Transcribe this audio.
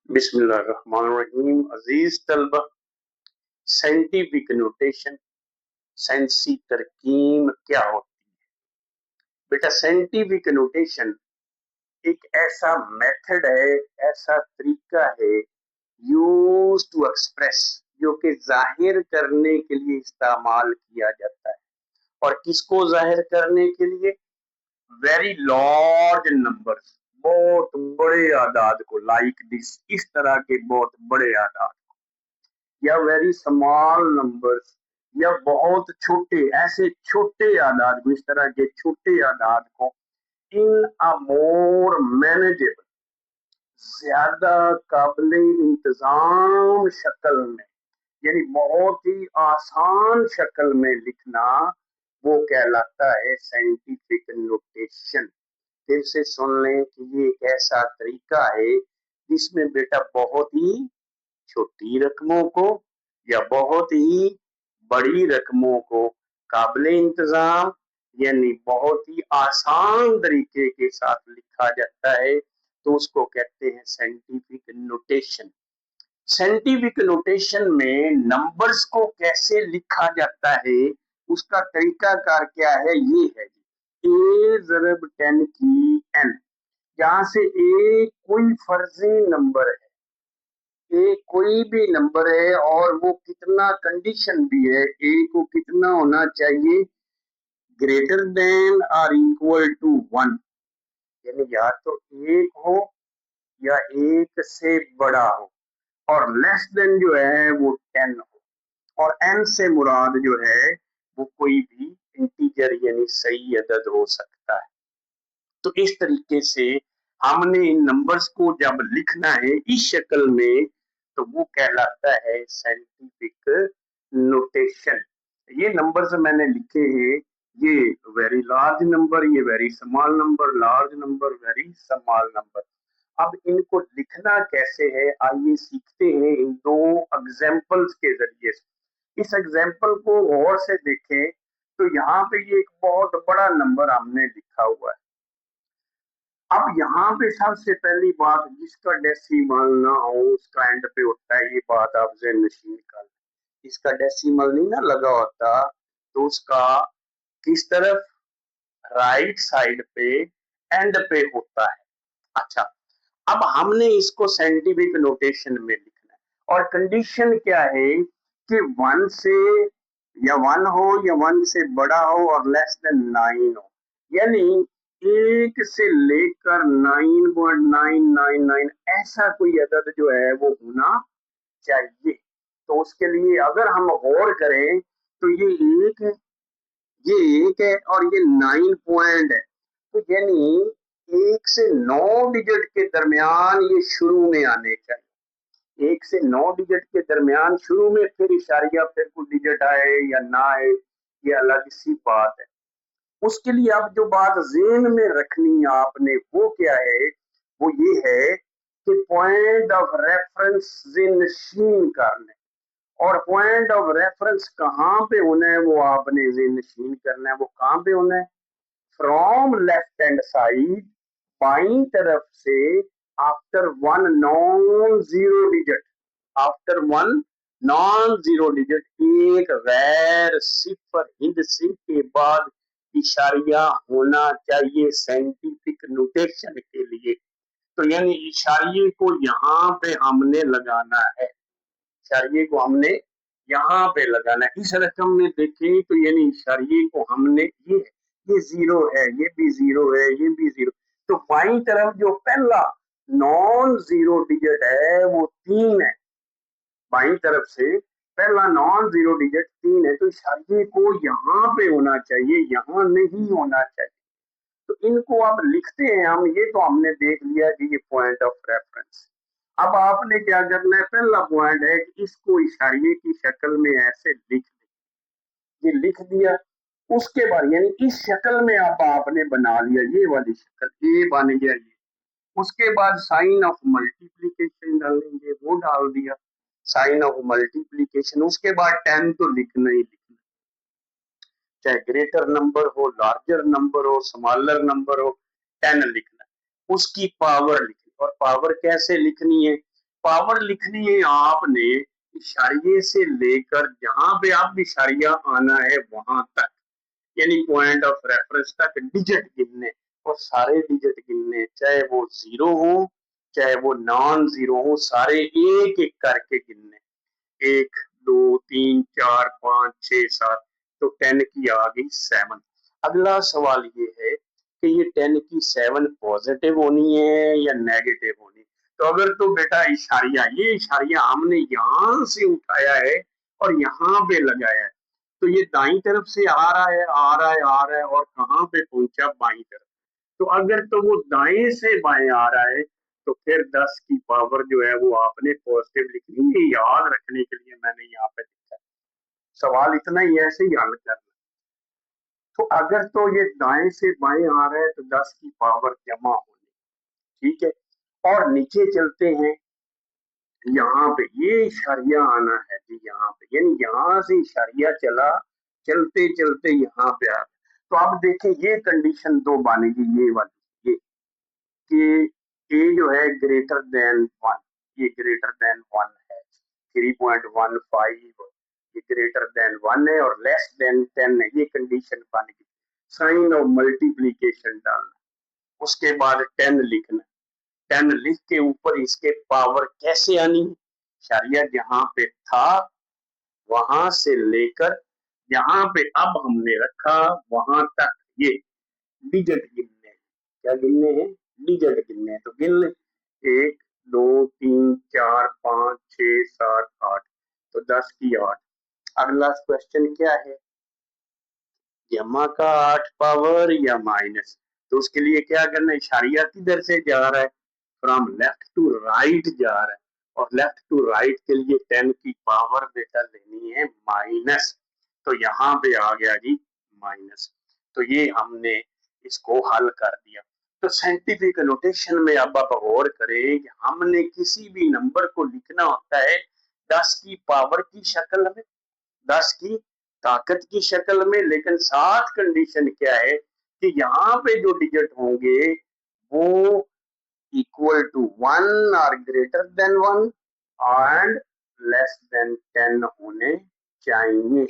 बिस्मिल्लाहिर्रहमानिर्रहीम। अजीज तलबा, scientific notation, साइंसी तरकीब क्या होती है? बेटा, साइंटिफिक नोटेशन एक ऐसा मेथड है, ऐसा तरीका है यूज टू एक्सप्रेस, जो कि जाहिर करने के लिए इस्तेमाल किया जाता है। और किसको जाहिर करने के लिए? वेरी लार्ज नंबर्स, बहुत बड़े आदाद को, लाइक दिस, इस तरह के बहुत बड़े आदाद, या वेरी स्मॉल नंबर्स, या बहुत छोटे, ऐसे छोटे आदाद को, इस तरह के छोटे आदाद को इन अ मोर मैनेजेबल, ज्यादा काबिल इंतजाम शक्ल में, यानी बहुत ही आसान शक्ल में लिखना, वो कहलाता है साइंटिफिक नोटेशन। फिर से सुन लें कि ये एक ऐसा तरीका है जिसमें बेटा बहुत ही छोटी रकमों को या बहुत ही बड़ी रकमों को काबिल इंतजाम, यानी बहुत ही आसान तरीके के साथ लिखा जाता है, तो उसको कहते हैं साइंटिफिक नोटेशन। साइंटिफिक नोटेशन में नंबर्स को कैसे लिखा जाता है, उसका तरीकाकार क्या है? ये है ए ज़रब 10 की एन, जहां से ए कोई फर्जी नंबर है, ए कोई भी नंबर है और वो कितना, कंडीशन भी है, ए को कितना होना चाहिए, ग्रेटर देन और इक्वल टू 1, यानी या तो एक हो या एक से बड़ा हो, और लेस देन जो है वो 10 हो, और एन से मुराद जो है वो कोई भी इंटीजर यानी सही अदद हो सकता है। तो इस तरीके से हमने इन नंबर्स को जब लिखना है इस शक्ल में, तो वो कहलाता है साइंटिफिक नोटेशन। ये नंबर्स मैंने लिखे हैं, ये वेरी लार्ज नंबर, ये very small number, large number, very small number. अब इनको लिखना कैसे है, आइए सीखते हैं इन दो एग्जाम्पल्स के जरिए से। इस एग्जाम्पल को गौर से देखें तो यहाँ पे ये एक बहुत बड़ा नंबर हमने लिखा हुआ है। अब यहाँ पे सबसे पहली बात, जिसका डेसिमल ना हो उसका एंड पे होता है, ये बात आप ज़हन नशीं कर लें। इसका डेसिमल नहीं ना लगा होता तो उसका किस तरफ, राइट साइड पे एंड पे होता है। अच्छा, अब हमने इसको साइंटिफिक नोटेशन में लिखना है, और कंडीशन क्या है कि 1 से, या 1 हो या 1 से बड़ा हो और लेस देन 9 हो, यानी 1 से लेकर 9.999 ऐसा कोई अदद जो है वो होना चाहिए। तो उसके लिए अगर हम गौर करें तो ये एक है, ये एक है और ये 9 पॉइंट है, तो यानी 1 से 9 डिजिट के दरमियान ये शुरू में आने चाहिए। 1 से 9 डिजिट के दरमियान शुरू में, फिर इशारिया, फिर कोई डिजिट आए या ना आए, ये अलग सी बात है। उसके लिए अब जो बात ज़हन में रखनी है आपने वो क्या है, वो ये है कि पॉइंट ऑफ रेफरेंस ज़हन करना है, और पॉइंट ऑफ रेफरेंस कहाँ पे होना है वो आपने ज़हन करना है। वो कहाँ पे होना है? फ्रॉम लेफ्ट हैंड साइड, बाईं तरफ से, after one non zero digit, after one non zero digit, एक गैर सिफर हिंदसी के बाद इशारिया होना चाहिए साइंटिफिक नोटेशन के लिए। तो यानी इशारिये को यहाँ पे हमने लगाना है, इशारिये को हमने यहाँ पे लगाना है। इस रकम में देखें तो यानी इशारिये को हमने, ये जीरो है, ये भी जीरो है, ये भी जीरो, तो बाईं तरफ जो पहला नॉन जीरो डिजिट है वो 3 है, बाईं तरफ से पहला नॉन जीरो डिजिट 3 है, तो इशारिये को यहाँ पे होना चाहिए, यहाँ नहीं होना चाहिए। तो इनको अब लिखते हैं हम, ये तो हमने देख लिया कि ये पॉइंट ऑफ रेफरेंस। अब आपने क्या करना है, पहला पॉइंट है कि इसको इशारिये की शक्ल में ऐसे लिख दिया, ये लिख दिया। उसके बाद यानी इस शक्ल में अब आपने बना लिया, ये वाली शक्ल, ये बन गया ये। उसके बाद साइन ऑफ मल्टीप्लीकेशन डालेंगे, वो डाल दिया, साइन ऑफ मल्टीप्लीकेशन। उसके बाद 10 तो लिखना ही लिखना, चाहे ग्रेटर नंबर हो, लार्जर नंबर हो, स्मॉलर नंबर हो, 10 लिखना है। उसकी पावर लिखनी, और पावर कैसे लिखनी है? पावर लिखनी है आपने इशारिये से लेकर जहां पे आप इशारिया आना है वहां तक, यानी पॉइंट ऑफ रेफरेंस तक डिजिट गिनने और सारे डिजिट गिनने, चाहे वो जीरो हो चाहे वो नॉन जीरो हो, सारे एक एक करके गिनने। 1 2 3 4 5 6 7, तो 10 की आ गई 7। अगला सवाल ये है कि ये 10 की 7 पॉजिटिव होनी है या नेगेटिव होनी। तो अगर तो बेटा इशारिया, ये इशारिया हमने यहां से उठाया है और यहाँ पे लगाया है, तो ये दाई तरफ से आ रहा है आ रहा है आ रहा है और कहाँ पे पहुंचा, बाई तरफ। तो अगर तो वो दाएं से बाएं आ रहा है तो फिर 10 की पावर जो है वो आपने पॉजिटिव लिखनी है। याद रखने के लिए मैंने यहाँ पे लिखा है, सवाल इतना ही है, ऐसे ही हल करना। तो अगर तो ये दाएं से बाएं आ रहा है तो 10 की पावर जमा होनी, ठीक है। और नीचे चलते हैं, यहाँ पे ये इशारिया आना है जी, यहाँ पे यानी यहाँ से इशारिया चला, चलते चलते यहाँ पे आ। तो आप देखें ये कंडीशन दो बनेगी, ये वाली, ये कि ए जो है ग्रेटर देन 1, ये ग्रेटर देन 1 है, 3.15 ये ग्रेटर देन 1 है और लेस देन 10 है, ये कंडीशन बन गई। साइन ऑफ मल्टीप्लीकेशन डालना, उसके बाद 10 लिखना, 10 लिख के ऊपर इसके पावर कैसे आनी, शरिया जहां पे था वहां से लेकर जहां पे अब हमने रखा वहां तक ये डिजिट गिनने हैं। क्या गिनने हैं? डिजिट गिनने हैं। तो गिन ले, 1 2 3 4 5 6 7 8, तो 10 की 8। अगला क्वेश्चन क्या है, जमा का 8 पावर या माइनस। तो उसके लिए क्या करना है, इशारिया किधर से जा रहा है, फ्रॉम लेफ्ट टू राइट जा रहा है, और लेफ्ट टू राइट के लिए 10 की पावर बेटा लेनी है माइनस। तो यहाँ पे आ गया जी माइनस। तो ये हमने इसको हल कर दिया। तो साइंटिफिक नोटेशन में अब आप गौर करें कि हमने किसी भी नंबर को लिखना होता है 10 की पावर की शक्ल में, 10 की ताकत की शक्ल में, लेकिन साथ कंडीशन क्या है कि यहाँ पे जो डिजिट होंगे वो इक्वल टू 1 और greater than 1 and less than 10 होने चाहिए।